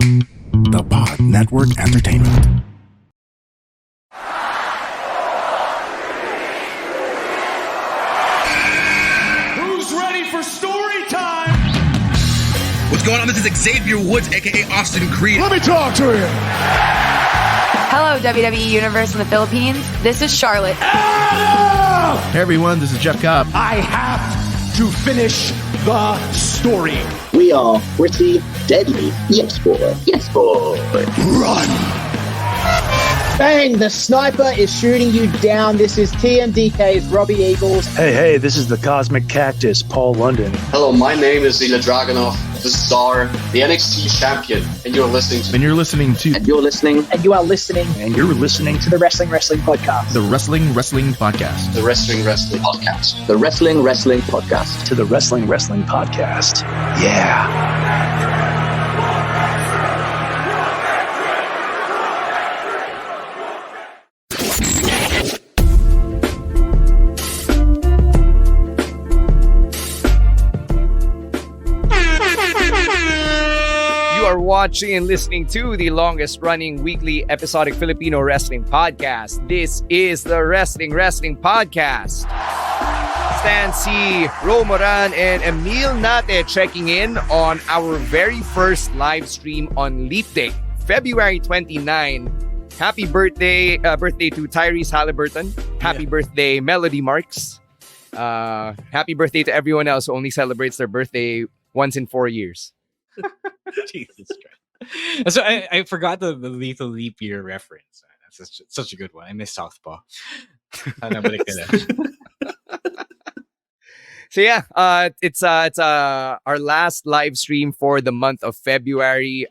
The Pod Network Entertainment. Who's ready for story time? What's going on? This is Xavier Woods, aka Austin Creed. Let me talk to him. Hello, WWE Universe in the Philippines. This is Charlotte. Hey everyone, this is Jeff Cobb. I have to finish the story. We are pretty deadly. Yes, boy. Yes, boy. Run! Bang! The sniper is shooting you down. This is TMDK's Robbie Eagles. Hey, this is the Cosmic Cactus, Paul London. Hello, my name is Ilya Dragunov, the Czar, the NXT champion, and you're listening to... And you're listening to... And you're listening. And you are listening. And you're listening to the Wrestling Podcast. The Wrestling Podcast. The Wrestling Podcast. The Wrestling Podcast. To the Wrestling Podcast. Yeah. Are watching and listening to the longest running weekly episodic Filipino wrestling podcast. This is the Wrestling Podcast. Stan C, Ro Moran, and Emile Nate checking in on our very first live stream on Leap Day, February 29. Happy birthday to Tyrese Halliburton. Happy birthday, Melody Marks. Happy birthday to everyone else who only celebrates their birthday once in 4 years. Jesus Christ. So I forgot the Lethal Leap Year reference. That's such a good one. I miss Southpaw. So yeah, it's our last live stream for the month of February.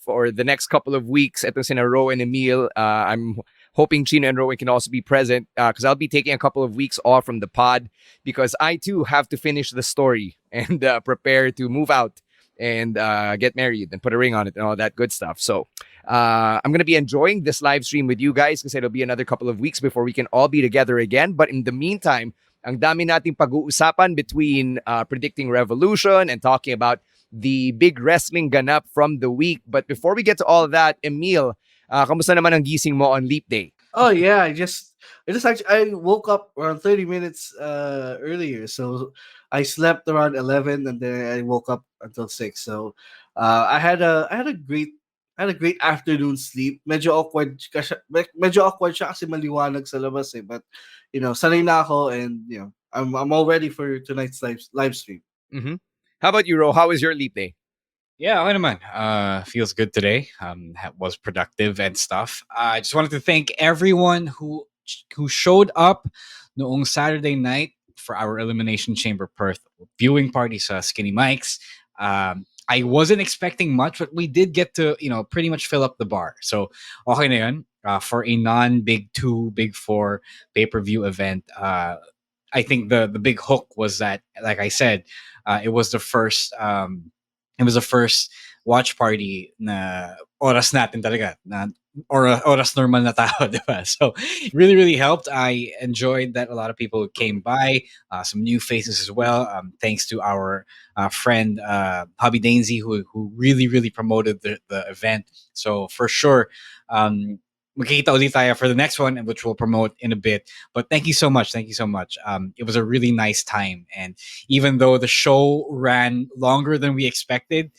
For the next couple of weeks, ito sina Ro and Emile. I'm hoping Chino and Rowan can also be present because I'll be taking a couple of weeks off from the pod because I too have to finish the story and prepare to move out and get married and put a ring on it and all that good stuff. So I'm going to be enjoying this live stream with you guys because it'll be another couple of weeks before we can all be together again. But in the meantime, ang dami nating pag-uusapan between predicting Revolution and talking about the big wrestling ganap from the week. But before we get to all of that, Emile, kamusta naman ang gising mo on Leap Day? Oh yeah, I woke up around 30 minutes earlier, so I slept around 11 and then I woke up until 6. So I had a great afternoon sleep. Medyo awkward siya kasi maliwanag sa labas eh. But you know, sanay na ako and you know, I'm all ready for tonight's live stream. Mm-hmm. How about you, Ro? How was your Leap Day? Yeah, okay naman. Feels good today. Was productive and stuff. I just wanted to thank everyone who showed up noong Saturday night for our Elimination Chamber Perth viewing party sa Skinny Mike's. I wasn't expecting much, but we did get to, pretty much fill up the bar. So, okay na yun. For a non-Big 2, Big 4 pay-per-view event, I think the big hook was that, like I said, it was the first watch party na oras natin talaga, or oras normal na tao, diba? So really, really helped. I enjoyed that a lot of people came by, some new faces as well. Thanks to our friend Hobby Dainsy who really, really promoted the event. So for sure, magkikita ulit tayo for the next one, which we'll promote in a bit. But thank you so much. It was a really nice time. And even though the show ran longer than we expected,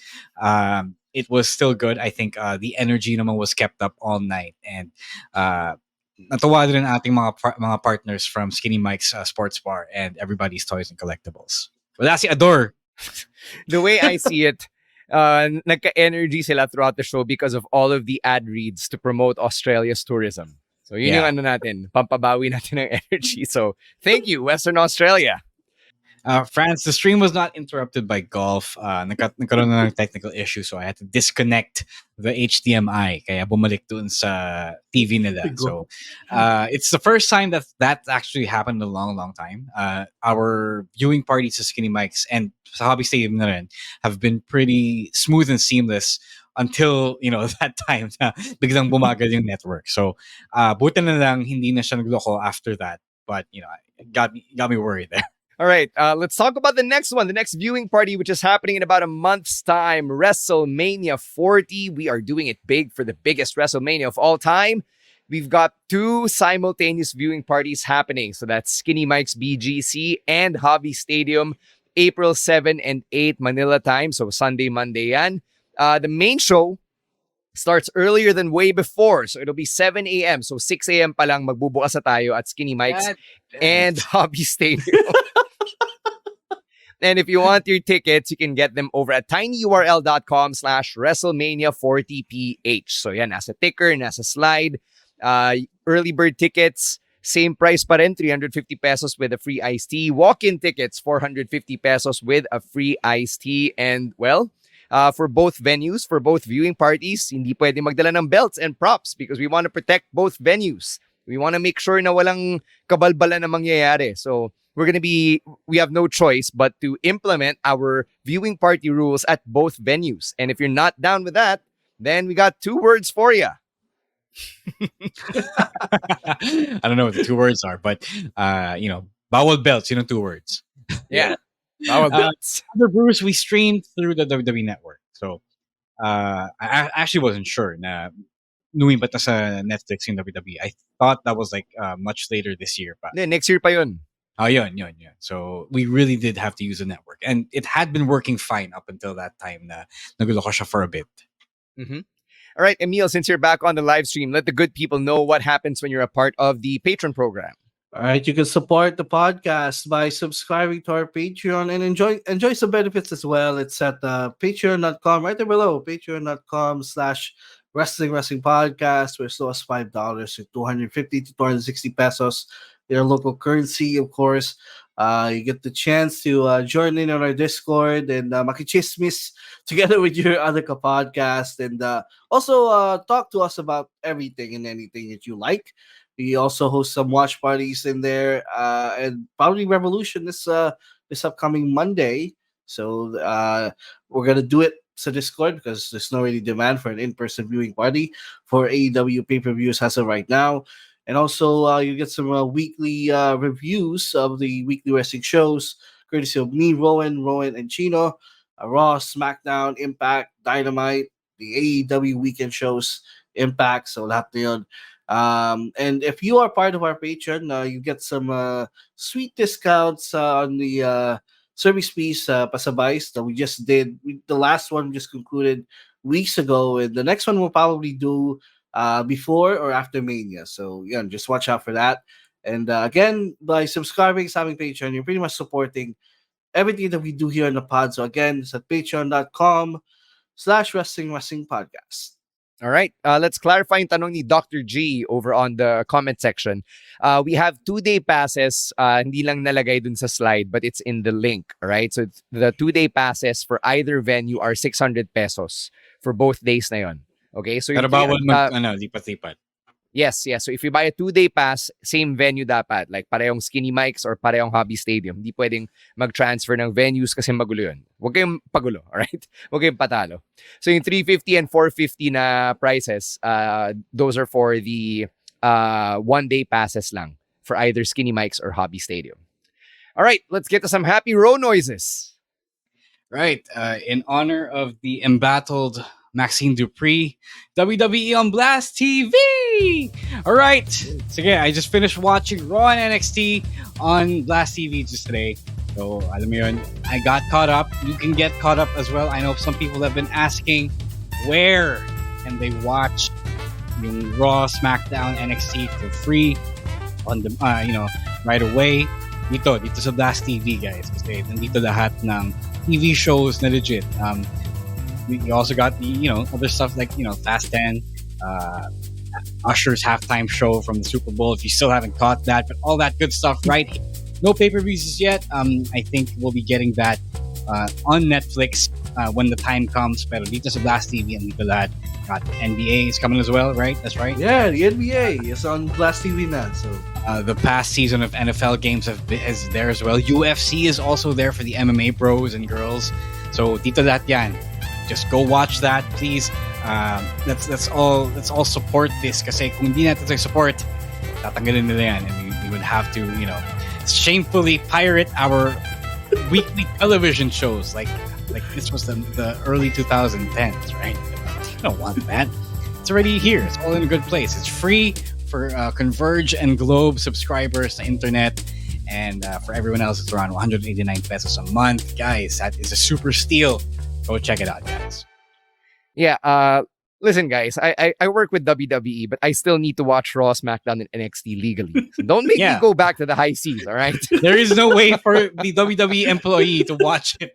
it was still good. I think the energy naman was kept up all night. And natuwa din ating mga partners from Skinny Mike's Sports Bar and Everybody's Toys and Collectibles. Wala si Ador. The way I see it, nagka-energy sila throughout the show because of all of the ad reads to promote Australia's tourism. So yun yung natin, pampabawi natin ng energy. So thank you, Western Australia. France, the stream was not interrupted by golf. Nagkaroon na ng technical issue, so I had to disconnect the HDMI. Kaya bumalik doon sa TV nila. So it's the first time that actually happened in a long, long time. Our viewing parties at Skinny Mike's and sa Hobby Stadium na rin have been pretty smooth and seamless until, that time na biglang bumagal yung network. So buti na lang hindi na siya nagloko after that. But, it got me worried there. All right, let's talk about the next one, the next viewing party, which is happening in about a month's time, WrestleMania 40. We are doing it big for the biggest WrestleMania of all time. We've got 2 simultaneous viewing parties happening. So that's Skinny Mike's BGC and Hobby Stadium, April 7 and 8 Manila time. So Sunday, Monday yan. The main show starts earlier than way before. So it'll be 7 a.m. So 6 a.m. pa lang magbubukas na tayo at Skinny Mike's and Hobby Stadium. And if you want your tickets, you can get them over at tinyurl.com/WrestleMania40PH. So yan, nasa ticker, nasa slide. Early bird tickets, same price pa rin, 350 pesos with a free iced tea. Walk-in tickets, 450 pesos with a free iced tea. And well, for both venues, for both viewing parties, hindi pwede magdala ng belts and props because we want to protect both venues. We want to make sure na walang kabalbala na mangyayari. So we have no choice but to implement our viewing party rules at both venues. And if you're not down with that, then we got 2 words for you. I don't know what the 2 words are, but bawal belts, 2 words. Yeah. Bawal belts. Other brews we streamed through the WWE network. So I actually wasn't sure na nuwi ba ta sa Netflix yung WWE. I thought that was like much later this year. But next year pa yun. Oh, yun. So we really did have to use the network. And it had been working fine up until that time na nagulo ko siya for a bit. Mm-hmm. All right, Emile, since you're back on the live stream, let the good people know what happens when you're a part of the Patreon program. All right, you can support the podcast by subscribing to our Patreon and enjoy some benefits as well. It's at patreon.com, right there below, patreon.com/wrestling podcast. We're still as $5 to 250 to 260 pesos. Their local currency, of course. You get the chance to join in on our Discord and makichismis together with your other podcast, and also talk to us about everything and anything that you like. We also host some watch parties in there, and probably Revolution this upcoming Monday. So we're gonna do it to Discord because there's no really demand for an in-person viewing party for AEW pay-per-views as of right now. And also, you get some weekly reviews of the weekly wrestling shows, courtesy of me, Rowan, and Chino. Raw, SmackDown, Impact, Dynamite, the AEW weekend shows, Impact, so lahat na yun. And if you are part of our Patreon, you get some sweet discounts on the service fees pasabays that we just did. The last one just concluded weeks ago, and the next one we'll probably do before or after Mania. So yeah, just watch out for that. And again, by subscribing to having Patreon, you're pretty much supporting everything that we do here on the pod. So again, it's at patreon.com/wrestling podcast. All right, let's clarify yung tanong ni Dr. G over on the comment section. We have 2-day passes, hindi lang nalagay dun sa slide, but it's in the link, all right? So the 2-day passes for either venue are 600 pesos for both days na yon. Okay, so pero bawal lipat-lipat. Yes. So if you buy a 2-day pass, same venue dapat. Like parehong Skinny Mike's or parehong Hobby Stadium. Hindi pwedeng mag-transfer ng venues kasi magulo yun. Huwag kayong pagulo, alright? Huwag kayong patalo. So yung 350 and 450 na prices, those are for the 1-day passes lang for either Skinny Mike's or Hobby Stadium. Alright, let's get to some happy row noises. Right, in honor of the embattled Maxine Dupree, WWE on Blast TV. All right. So yeah, I just finished watching Raw and NXT on Blast TV just today. So alam mo yun, I got caught up. You can get caught up as well. I know some people have been asking where can they watch yung Raw, SmackDown, NXT for free on the right away. Dito sa Blast TV, guys. Kasi nandito lahat ng TV shows na legit. We also got the other stuff like Fast 10, Usher's halftime show from the Super Bowl. If you still haven't caught that, but all that good stuff right here. No pay-per-views yet. I think we'll be getting that on Netflix when the time comes. Pero dito sa Blast TV and dito lahat. Got NBA is coming as well, right? That's right. Yeah, the NBA is on Blast TV now. So the past season of NFL games is there as well. UFC is also there for the MMA bros and girls. So dito lahat yan. Just go watch that, please. Let's all support this kasi kung hindi natin support, tatanggalin nila yan, and we would have to shamefully pirate our weekly television shows like this was the early 2010s, right? I don't want that. It's already here. It's all in a good place. It's free for Converge and Globe subscribers to internet. And for everyone else, it's around 189 pesos a month. Guys, that is a super steal. Go check it out, guys. Yeah, listen, guys, I work with WWE, but I still need to watch Raw, SmackDown, and NXT legally. So don't make me go back to the high seas, all right? There is no way for the WWE employee to watch it.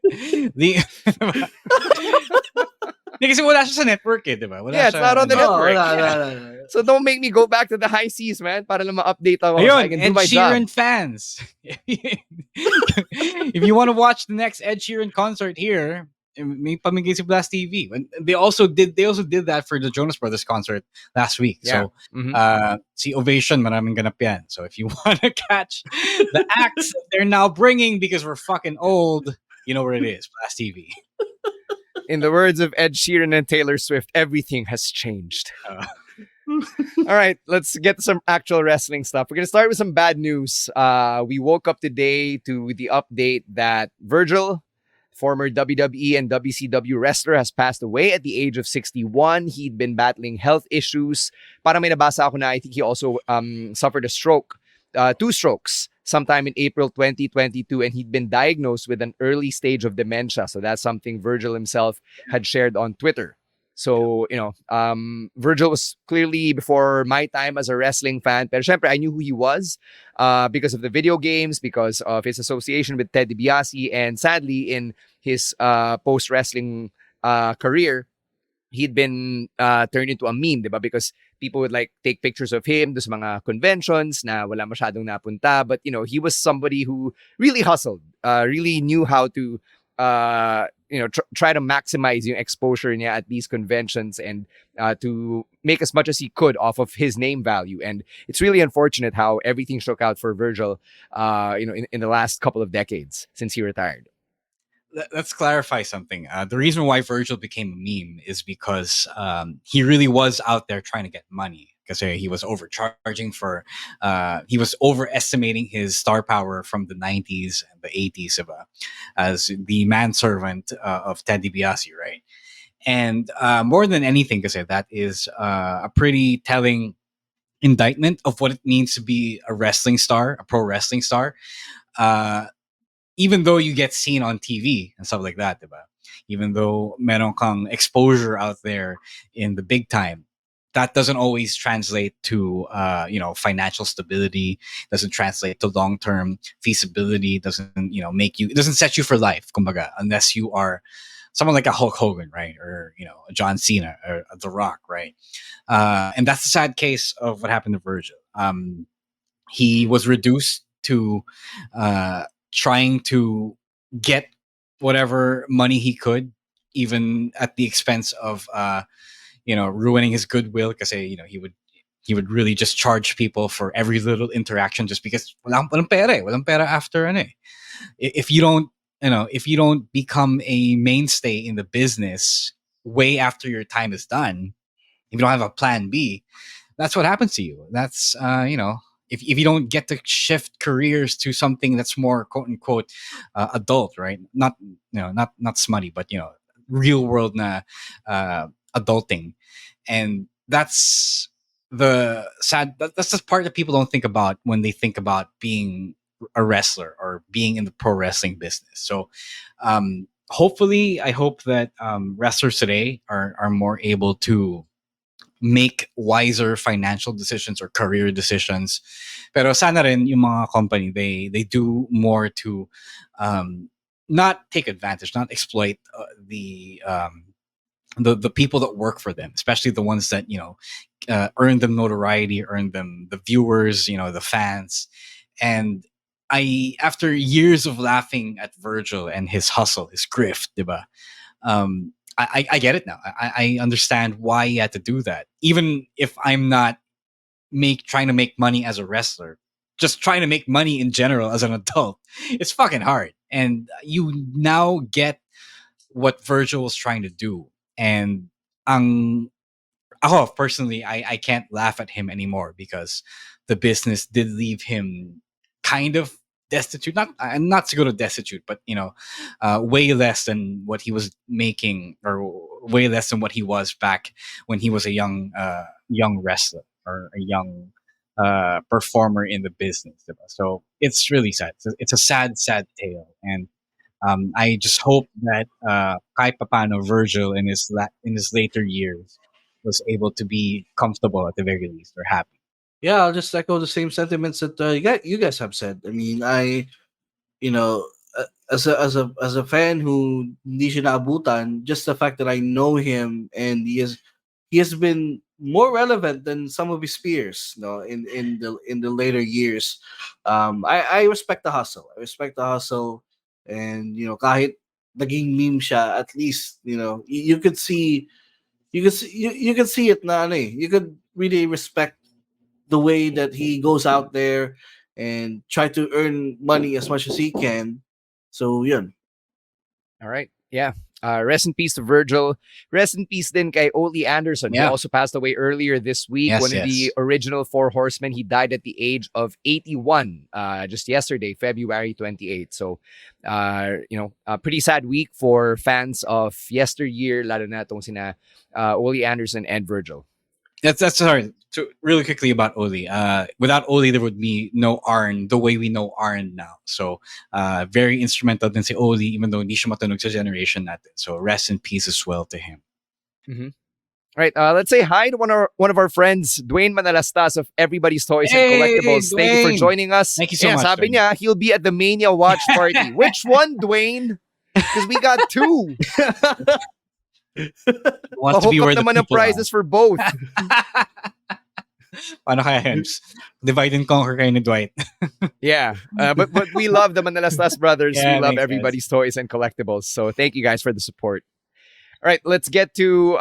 Kasi wala siya sa network eh, diba? Yeah, it's not on the network. So don't make me go back to the high seas, man, para lang ma-update ako. Ayun, So I can do my job. Sheeran fans. If you want to watch the next Ed Sheeran concert here, may pamigay si Blast TV. They also did that for the Jonas Brothers concert last week. Yeah. So si Ovation, maraming ganap yan. So if you want to catch the acts that they're now bringing because we're fucking old, you know where it is, Blast TV. In the words of Ed Sheeran and Taylor Swift, everything has changed. All right, let's get to some actual wrestling stuff. We're going to start with some bad news. We woke up today to the update that Virgil, former WWE and WCW wrestler, has passed away at the age of 61. He'd been battling health issues. Parang may nabasa ako na I think he also suffered a stroke, 2 strokes, sometime in April 2022, and he'd been diagnosed with an early stage of dementia. So that's something Virgil himself had shared on Twitter. So, Virgil was clearly before my time as a wrestling fan. Pero syempre, I knew who he was because of the video games, because of his association with Ted DiBiase, and sadly, in his post-wrestling career, he'd been turned into a meme, diba? Because people would like take pictures of him sa mga conventions na wala masyadong napunta. But, he was somebody who really hustled, really knew how to try to maximize yung exposure niya at these conventions and to make as much as he could off of his name value. And it's really unfortunate how everything shook out for Virgil, in the last couple of decades since he retired. Let's clarify something. The reason why Virgil became a meme is because he really was out there trying to get money. Because he was overcharging he was overestimating his star power from the 90s and the 80s as the manservant of Ted DiBiase, right? And more than anything, because that is a pretty telling indictment of what it means to be a wrestling star, a pro wrestling star. Even though you get seen on TV and stuff like that, diba? Even though meron kang exposure out there in the big time, that doesn't always translate to financial stability, doesn't translate to long-term feasibility, doesn't it doesn't set you for life, kumbaga, unless you are someone like a Hulk Hogan, right? Or a John Cena or The Rock, right? And that's the sad case of what happened to Virgil. He was reduced to trying to get whatever money he could, even at the expense of ruining his goodwill, because he would really just charge people for every little interaction just because walang pera after if you don't become a mainstay in the business way after your time is done, if you don't have a plan B, that's what happens to you. That's if you don't get to shift careers to something that's more quote unquote adult, right? Not smutty, but real world na adulting. And that's the sad, that's the part that people don't think about when they think about being a wrestler or being in the pro wrestling business. So hopefully, I hope that wrestlers today are more able to make wiser financial decisions or career decisions. Pero sana rin yung mga company, they do more to not take advantage, not exploit the people that work for them, especially the ones that earn them notoriety, earn them the viewers, the fans. And after years of laughing at Virgil and his hustle, his grift, diba? I get it now. I understand why he had to do that. Even if I'm not trying to make money as a wrestler, just trying to make money in general as an adult, it's fucking hard. And you now get what Virgil was trying to do. And personally, I can't laugh at him anymore because the business did leave him kind of destitute. Not to go to destitute, but way less than what he was making, or way less than what he was back when he was a young wrestler or a young performer in the business. Diba? So it's really sad. It's a sad, sad tale, and I just hope that kahit papano Virgil in his later years was able to be comfortable at the very least, or happy. Yeah, I'll just echo the same sentiments that you guys have said. I mean, you know, as a fan who hindi siya naabutan, just the fact that I know him and he has been more relevant than some of his peers, in the later years. I respect the hustle. I respect the hustle, and kahit naging meme siya, at least you could see you could see it na ano eh. You could really respect the way that he goes out there and try to earn money as much as he can. So yun. All right. Yeah. Rest in peace to Virgil. Rest in peace din kay Ole Anderson, who Yeah. also passed away earlier this week. Yes, One of the yes. original Four Horsemen. He died at the age of 81, just yesterday, February 28th. So, a pretty sad week for fans of yesteryear, lalo na itong sina Ole Anderson and Virgil. That's sorry. To really quickly about Oli. Without Oli, there would be no Arn the way we know Arn now. So, very instrumental din si Oli, even though hindi siya matunog sa generation natin. So, rest in peace as well to him. Mm-hmm. All right, let's say hi to one of our friends, Dwayne Manalastas of Everybody's Toys and Collectibles. Dwayne! Thank you for joining us. Thank you so much, Sabi Dwayne. niya, he'll be at the Mania watch party. Which one, Dwayne? Because we got two. Wants to be Hook where up the naman ng people prizes for both. Paano kaya yun? Divide and conquer kayo ni Dwight. Yeah, but we love the Manalastas brothers. Yeah, we love makes Everybody's Toys and Collectibles. So thank you guys for the support. All right, let's get to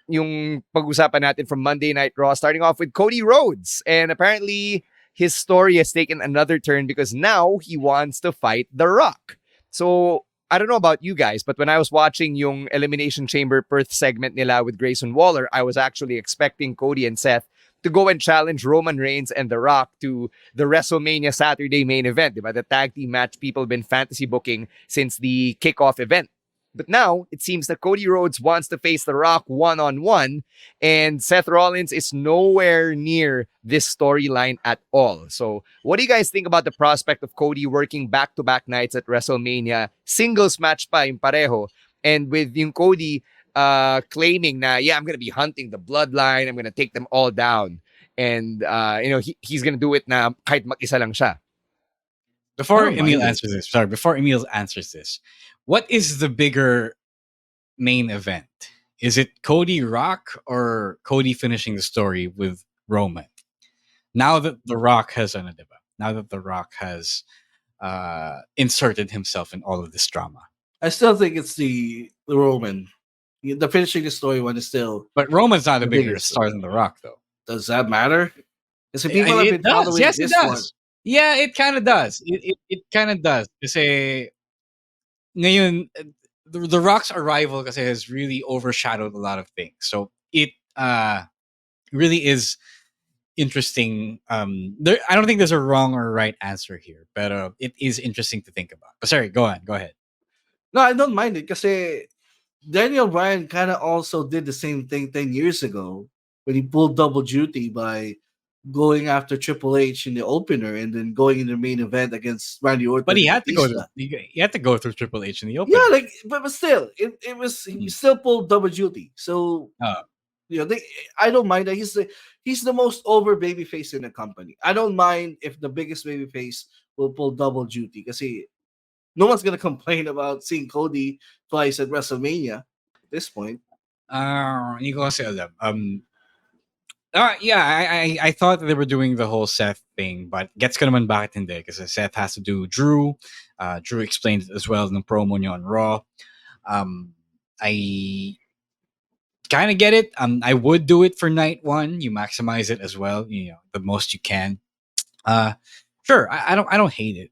yung pag-usapan natin from Monday Night Raw, starting off with Cody Rhodes. And apparently, his story has taken another turn because now he wants to fight The Rock. So, I don't know about you guys, but when I was watching yung Elimination Chamber Perth segment nila with Grayson Waller, I was actually expecting Cody and Seth to go and challenge Roman Reigns and The Rock to the WrestleMania Saturday main event, diba? The tag team match people have been fantasy booking since the kickoff event. But now, it seems that Cody Rhodes wants to face The Rock one-on-one, and Seth Rollins is nowhere near this storyline at all. So, what do you guys think about the prospect of Cody working back-to-back nights at WrestleMania, singles match pa yung pareho, and with yung Cody claiming na, I'm going to be hunting the bloodline, I'm going to take them all down, and he's going to do it na kahit mag-isa lang siya. Before Emile answers this, what is the bigger main event? Is it Cody Rock or Cody finishing the story with Roman? Now that The Rock has inserted himself in all of this drama. I still think it's the Roman. The finishing the story one is still. But Roman's not a bigger biggest star than The Rock, though. Does that matter? Because people have been It does. following Yes, this it does. one. Yeah, it kind of does. It kind of does. Kasi ngayon, the Rock's arrival kasi has really overshadowed a lot of things. So it really is interesting. I don't think there's a wrong or right answer here, but it is interesting to think about. But sorry, go ahead. No, I don't mind it because Daniel Bryan kind of also did the same thing 10 years ago when he pulled double duty by going after Triple H in the opener and then going in the main event against Randy Orton. But he had to go. Batista. He had to go through Triple H in the opener. Yeah, but still, it was he still pulled double duty. So I don't mind that he's the most over babyface in the company. I don't mind if the biggest babyface will pull double duty because no one's gonna complain about seeing Cody twice at WrestleMania at this point. Hindi ko kasi alam. I thought they were doing the whole Seth thing, but gets ko naman bakit hindi because Seth has to do Drew. Drew explained it as well in the promo niya on Raw. I kind of get it. I would do it for night one. You maximize it as well, the most you can. Sure, I don't hate it.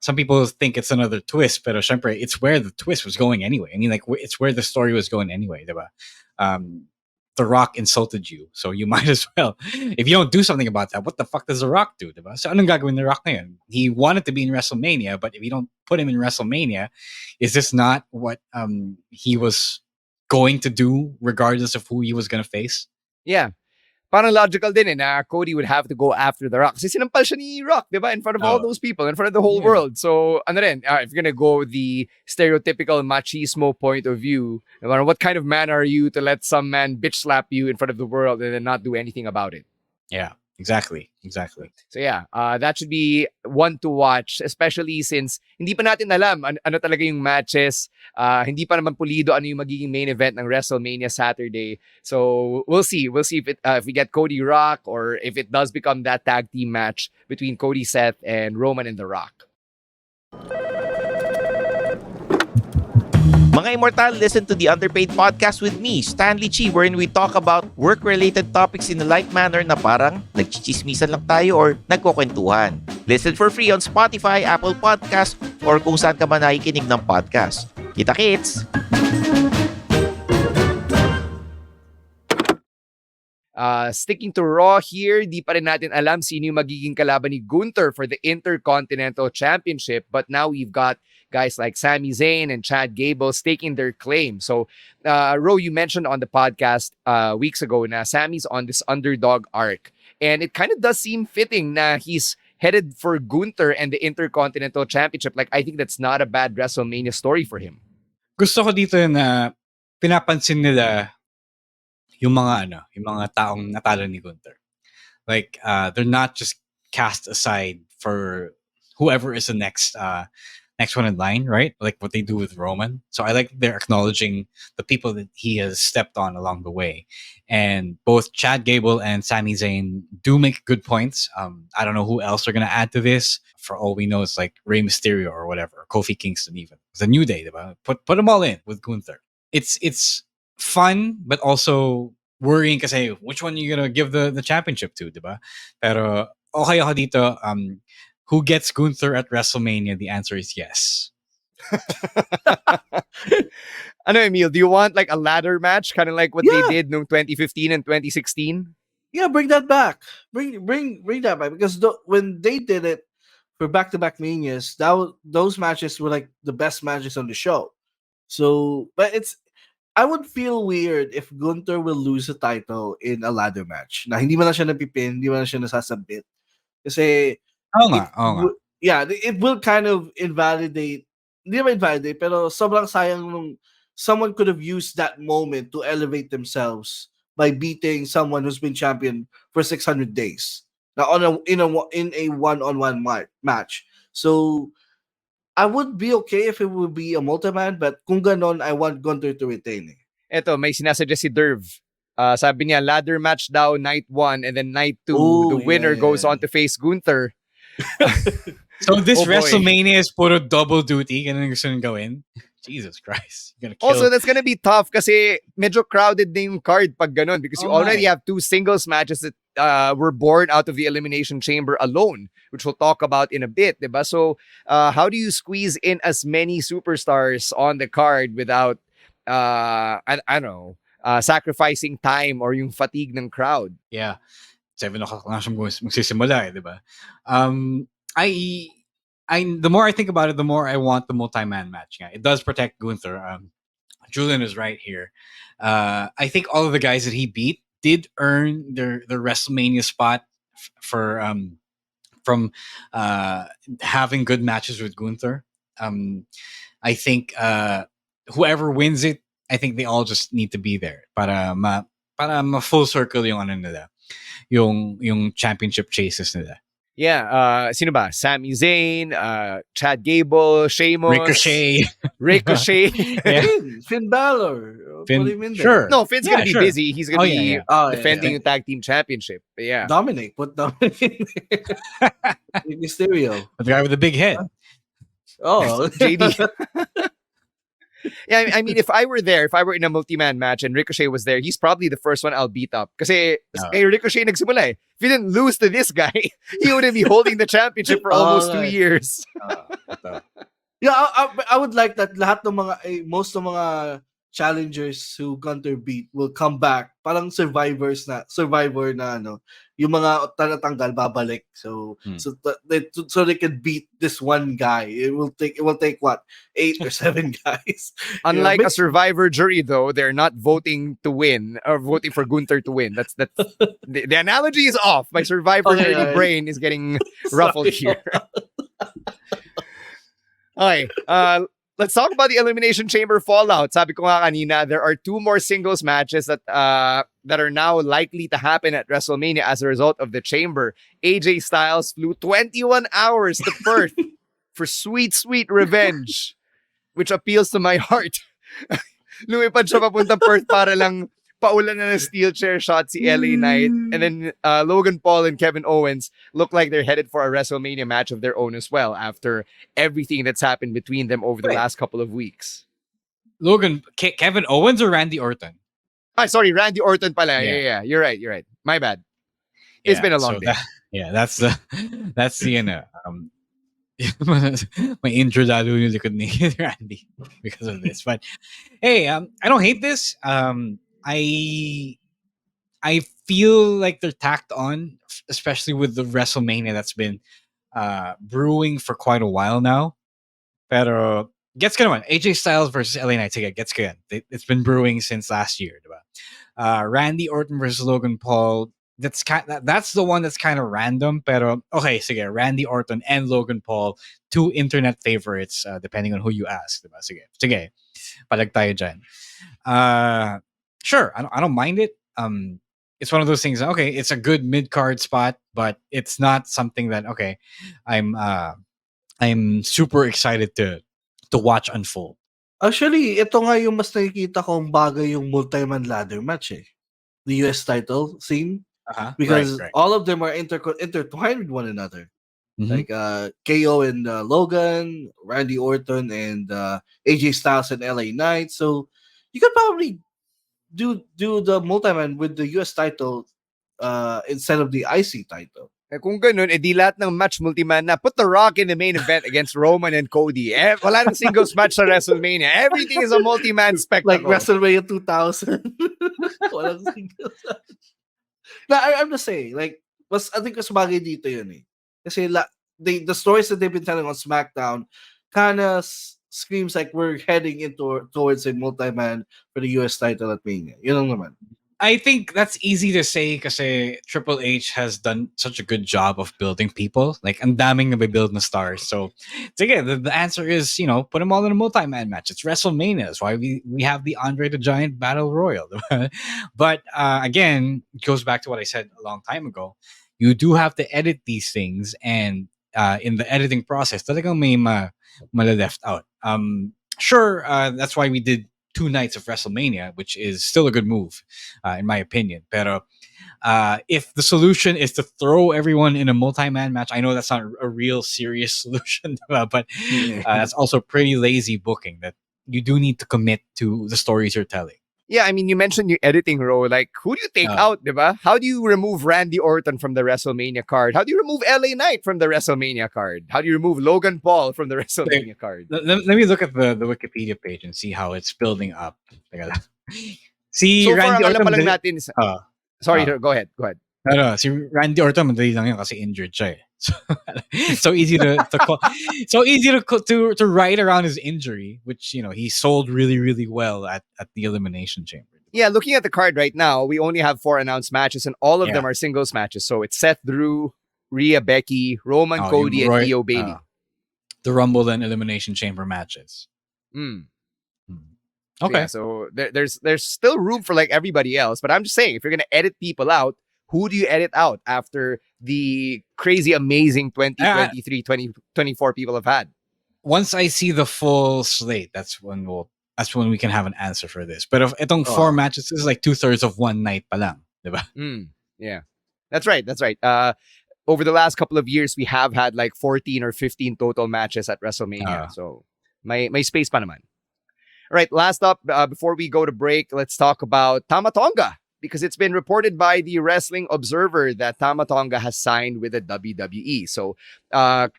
Some people think it's another twist, but syempre, it's where the twist was going anyway. I mean, it's where the story was going anyway, diba? The Rock insulted you, so you might as well. If you don't do something about that, what the fuck does The Rock do, diba? So anong gagawin ni Rock ngayon? He wanted to be in WrestleMania, but if you don't put him in WrestleMania, is this not what he was going to do regardless of who he was going to face? Yeah. Parang logical din na Cody would have to go after The Rock. Kasi sinampal siya ni Rock, di ba? In front of all those people, in front of the whole world. So, ano rin, if you're gonna go the stereotypical machismo point of view, what kind of man are you to let some man bitch slap you in front of the world and then not do anything about it? Yeah, exactly. So yeah, that should be one to watch, especially since hindi pa natin alam ano talaga yung matches. Hindi pa naman pulido ano yung magiging main event ng WrestleMania Saturday. So we'll see if we get Cody Rock or if it does become that tag team match between Cody, Seth, and Roman and The Rock. Mga Immortal, listen to the Underpaid Podcast with me, Stanley Chi, wherein we talk about work-related topics in a light manner na parang nagchichismisan lang tayo or nagkukwentuhan. Listen for free on Spotify, Apple Podcast, or kung saan ka man nakikinig ng podcast. Kita-kits! Sticking to Raw here, di pa rin natin alam sino yung magiging kalaban ni Gunther for the Intercontinental Championship. But now we've got guys like Sami Zayn and Chad Gable staking their claim. So, Ro, you mentioned on the podcast weeks ago na Sami's on this underdog arc. And it kind of does seem fitting na he's headed for Gunther and the Intercontinental Championship. Like, I think that's not a bad WrestleMania story for him. Gusto ko dito na pinapansin nila yung mga taong natalo ni Gunther. Like, they're not just cast aside for whoever is the next one in line, right? Like what they do with Roman. So I like they're acknowledging the people that he has stepped on along the way. And both Chad Gable and Sami Zayn do make good points. I don't know who else are going to add to this. For all we know, it's like Rey Mysterio or whatever, or Kofi Kingston even. It's a New Day, diba? Put them all in with Gunther. It's fun, but also worrying kasi which one are you going to give the championship to, diba? Pero okay ako dito, who gets Gunther at WrestleMania? The answer is yes. Ano, Emile, do you want like a ladder match? Kind of like what they did in 2015 and 2016? Yeah, bring that back. Bring that back. Because when they did it for back-to-back Manias, those matches were like the best matches on the show. So, but I would feel weird if Gunther will lose the title in a ladder match. Na hindi man na siya napipin, hindi man na siya nasasabit. Kasi yeah, it will kind of invalidate, hindi naman invalidate, pero sobrang sayang nung someone could have used that moment to elevate themselves by beating someone who's been champion for 600 days. Now in a one-on-one match. So I would be okay if it would be a multi-man, but kung ganon, I want Gunther to retain. Eto, may sinasuggest si Derv. Sabi niya, ladder match daw night 1 and then night 2, the winner goes on to face Gunther. So this WrestleMania is puro double duty. Ganun gusto nang gawin? Jesus Christ. You're gonna kill. Also, that's gonna be tough kasi medyo crowded na yung card pag ganun because you already have 2 singles matches that were born out of the Elimination Chamber alone, which we'll talk about in a bit, diba? So, how do you squeeze in as many superstars on the card without, I don't know, sacrificing time or yung fatigue ng crowd? Yeah. 7 o'clock na siya magsisimula, diba? The more I think about it, the more I want the multi-man match. Yeah, it does protect Gunther. Julian is right here. I think all of the guys that he beat did earn their WrestleMania spot from having good matches with Gunther. I think whoever wins it, I think they all just need to be there para ma full circle yung ano nila, yung championship chases nila. Yeah, sino ba? Sami Zayn, Chad Gable, Sheamus, Ricochet. Yeah. Finn Balor. Sure. No, Finn's gonna be busy. He's gonna be defending the yeah. tag team championship. But yeah, Dominic. Put Dominic in there. Mysterio. The guy with the big head. Oh, JD. Yeah, I mean, if I were in a multi-man match and Ricochet was there, he's probably the first one I'll beat up. Kasi Ricochet nagsimula eh. If he didn't lose to this guy, he wouldn't be holding the championship for almost 2 years. Yeah, I would like that lahat ng mga most of mga challengers who Gunter beat will come back. Parang survivor na ano, yung mga tatanggal babalik. So they can beat this one guy. It will take what, 8 or 7 guys. Unlike a survivor jury, though, they're not voting to win or voting for Gunther to win. That's the analogy is off. My survivor jury brain is getting ruffled here. Okay, let's talk about the Elimination Chamber fallout. Sabi ko nga kanina, there are 2 more singles matches that are now likely to happen at WrestleMania as a result of the Chamber. AJ Styles flew 21 hours to Perth for sweet, sweet revenge, which appeals to my heart. Lumipad siya papunta Perth para lang paulan na ng steel chair shot si LA Knight. And then Logan Paul and Kevin Owens look like they're headed for a WrestleMania match of their own as well after everything that's happened between them over the last couple of weeks. Kevin Owens or Randy Orton? Sorry, Randy Orton pala. Yeah. You're right. My bad. It's been a long day. That's the my intro lalo yung likod ni Randy because of this. But hey, I don't hate this. I feel like they're tacked on, especially with the WrestleMania that's been brewing for quite a while now. Pero gets good one. AJ Styles versus LA Knight. Gets good. It's been brewing since last year. Diba? Randy Orton versus Logan Paul. That's the one that's kind of random. Pero okay, sige, Randy Orton and Logan Paul, 2 internet favorites, depending on who you ask. Diba? Sige. Palag tayo dyan. Sure, I don't mind it. It's one of those things. Okay, it's a good mid-card spot, but it's not something that I'm super excited to watch unfold. Actually, ito nga yung mas nakikita kong bagay yung multi-man ladder match the US title scene. Because all of them are intertwined with one another. Like KO and Logan, Randy Orton and AJ Styles and LA Knight. So you could probably do the multi-man with the US title instead of the IC title. Kung ganun, di lahat ng match multi-man na. Put The Rock in the main event against Roman and Cody. Wala nang singles match sa WrestleMania. Everything is a multi-man spectacle. Like WrestleMania 2000. Walang singles match. No, I'm just saying, like, I think mas bagay dito yun eh. Kasi the stories that they've been telling on SmackDown kind of screams like we're heading towards a multi-man for the US title at Mania. Yun lang naman. I think that's easy to say kasi Triple H has done such a good job of building people. Like, ang daming nabibuild na stars. So, again, the answer is, put them all in a multi-man match. It's WrestleMania. That's why we have the Andre the Giant Battle Royal. But, again, it goes back to what I said a long time ago. You do have to edit these things. And in the editing process, talagang may left out. Sure, that's why we did 2 nights of WrestleMania, which is still a good move, in my opinion. Pero if the solution is to throw everyone in a multi-man match, I know that's not a real serious solution, but that's also pretty lazy booking that you do need to commit to the stories you're telling. Yeah, I mean, you mentioned your editing role. Like, who do you take out, diba? How do you remove Randy Orton from the WrestleMania card? How do you remove LA Knight from the WrestleMania card? How do you remove Logan Paul from the WrestleMania card? Let me look at the Wikipedia page and see how it's building up. See, so Randy far, Orton, alam pa lang natin. Sorry, go ahead. No, si Randy Orton madali lang yun kasi injured siya. So easy to write around his injury, which he sold really, really well at the Elimination Chamber. Yeah, looking at the card right now, we only have 4 announced matches, and all of them are singles matches. So it's Seth, Drew, Rhea, Becky, Roman, Cody, and Io Bailey. The Rumble and Elimination Chamber matches. Okay, yeah, so there's still room for like everybody else, but I'm just saying, if you're gonna edit people out, who do you edit out after the crazy, amazing 2023, 2024 people have had? Once I see the full slate, that's when we can have an answer for this. But if itong 4 matches, this is like 2/3 of one night pa lang, diba? Yeah, that's right. Over the last couple of years, we have had like 14 or 15 total matches at WrestleMania. So may space pa naman. All right, last up, before we go to break, let's talk about Tama Tonga. Because it's been reported by the Wrestling Observer that Tama Tonga has signed with the WWE. So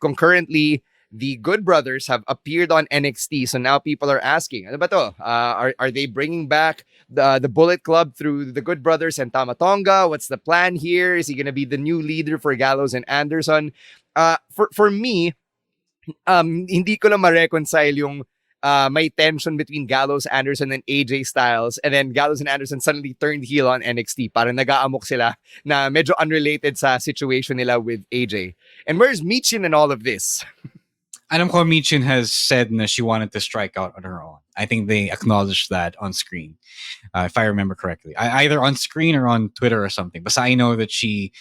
concurrently, the Good Brothers have appeared on NXT. So now people are asking, ano ba to? Are they bringing back the Bullet Club through the Good Brothers and Tama Tonga? What's the plan here? Is he going to be the new leader for Gallows and Anderson? For me, hindi ko na ma-reconcile yung may tension between Gallows, Anderson, and AJ Styles, and then Gallows and Anderson suddenly turned heel on NXT. Parang nag-aamok sila na medyo unrelated sa situation nila with AJ. And where's Michin in all of this? Adam ko Michin has said na she wanted to strike out on her own. I think they acknowledged that on screen, if I remember correctly. Either on screen or on Twitter or something. But I know that she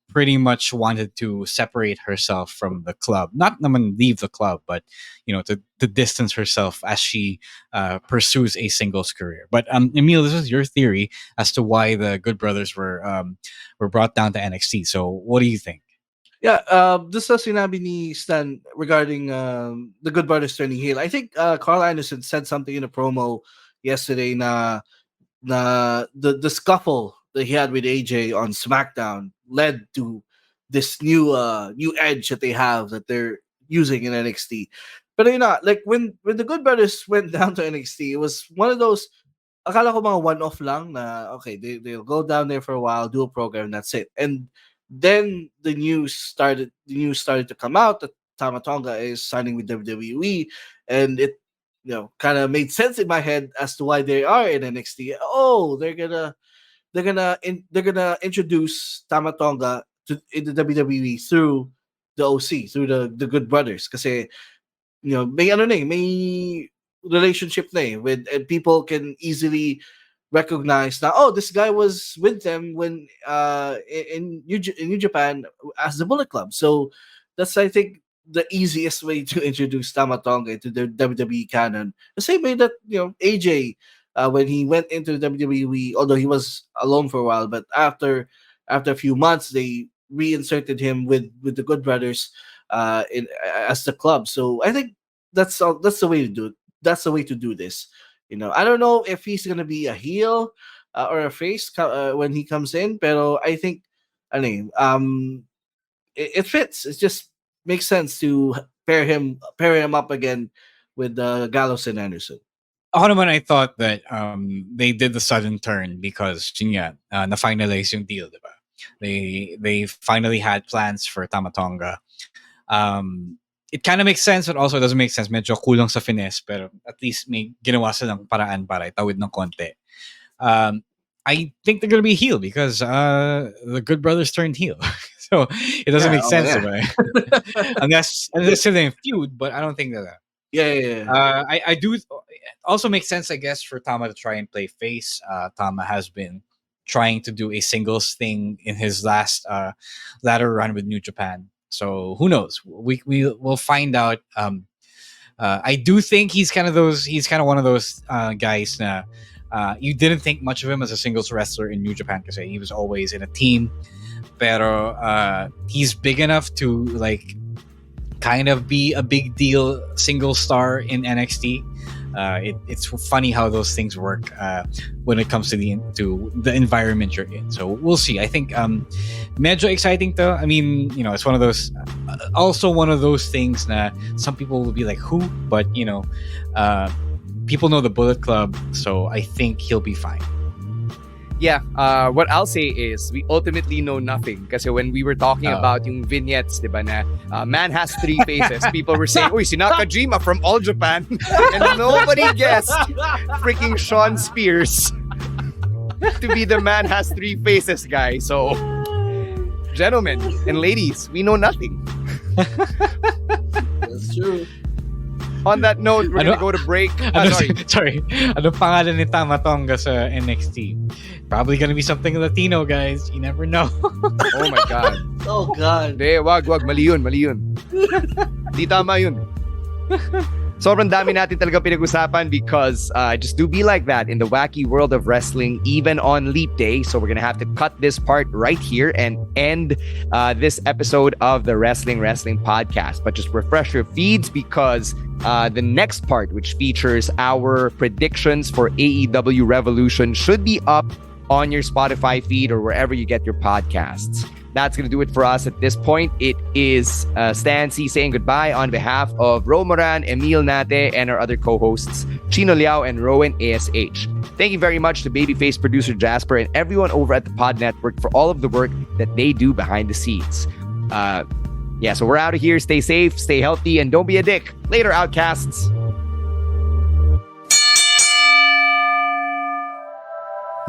pretty much wanted to separate herself from the club. Not naman leave the club, but to distance herself as she pursues a singles career. But Emile, this is your theory as to why the Good Brothers were brought down to NXT. So what do you think? Yeah, this is sinabi ni Stan regarding the Good Brothers turning heel. I think Carl Anderson said something in a promo yesterday na the scuffle that he had with AJ on SmackDown led to this new edge that they have that they're using in NXT. But like when the Good Brothers went down to NXT, it was one of those akala ko mga one-off lang na okay, they'll go down there for a while, do a program, and that's it. And then the news started to come out that Tama Tonga is signing with WWE, and it kind of made sense in my head as to why they are in NXT. Oh, they're gonna introduce Tama Tonga in the WWE through the OC, through the Good Brothers, kasi may relationship na with, and people can easily recognize that, oh, this guy was with them when in New Japan as the Bullet Club. So that's, I think, the easiest way to introduce Tama Tonga into the WWE canon. The same way that AJ when he went into the WWE, although he was alone for a while, but after a few months they reinserted him with the Good Brothers as the club. So I think that's the way to do it. That's the way to do this. I don't know if he's gonna be a heel or a face when he comes in, pero I think, it fits. It just makes sense to pair him up again with Gallows and Anderson. Ako naman, I thought that they did the sudden turn because na-finalize yung deal, diba? They finally had plans for Tama Tonga. It kind of makes sense, but also doesn't make sense. Medyo kulang sa finesse, pero at least may ginawa silang paraan para itawid ng konti. I think they're gonna be heel because the Good Brothers turned heel, so it doesn't make sense, right? unless they're in feud. But I don't think that. Yeah. I do. It also makes sense, I guess, for Tama to try and play face. Tama has been trying to do a singles thing in his last ladder run with New Japan. So who knows? We will find out. I do think he's kind of one of those guys na you didn't think much of him as a singles wrestler in New Japan because he was always in a team. Pero he's big enough to like kind of be a big deal single star in NXT. It's funny how those things work when it comes to the environment you're in. So we'll see. I think medyo exciting to. I mean, it's one of those also one of those things that some people will be like, who? But people know the Bullet Club, so I think he'll be fine. Yeah, what I'll say is we ultimately know nothing. Kasi when we were talking about yung vignettes, diba, na man has three faces, people were saying, "Uy, si Nakajima from All Japan," and nobody guessed freaking Sean Spears to be the man has three faces guy. So, gentlemen and ladies, we know nothing. That's true. On that note, we're gonna go to break. Sorry. Ano pangalan ni Tama Tonga sa NXT? Probably gonna be something Latino, guys. You never know. Oh my God. Oh God. Wag. Mali yun. Di tama yun. Sobrang dami natin talaga pinag-usapan because just do be like that in the wacky world of wrestling, even on Leap Day. So we're gonna have to cut this part right here and end this episode of the Wrestling Podcast. But just refresh your feeds because the next part, which features our predictions for AEW Revolution, should be up on your Spotify feed or wherever you get your podcasts. that's going to do it for us at this point. It is Stan C saying goodbye on behalf of Ro Moran, Emile Nate, and our other co-hosts, Chino Liao and Rowan ASH. Thank you very much to Babyface producer Jasper and everyone over at the Pod Network for all of the work that they do behind the scenes. So we're out of here. Stay safe, stay healthy, and don't be a dick. Later, Outcasts.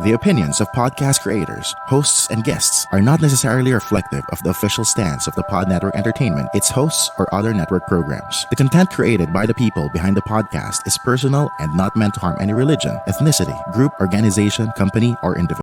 The opinions of podcast creators, hosts, and guests are not necessarily reflective of the official stance of the Pod Network Entertainment, its hosts, or other network programs. The content created by the people behind the podcast is personal and not meant to harm any religion, ethnicity, group, organization, company, or individual.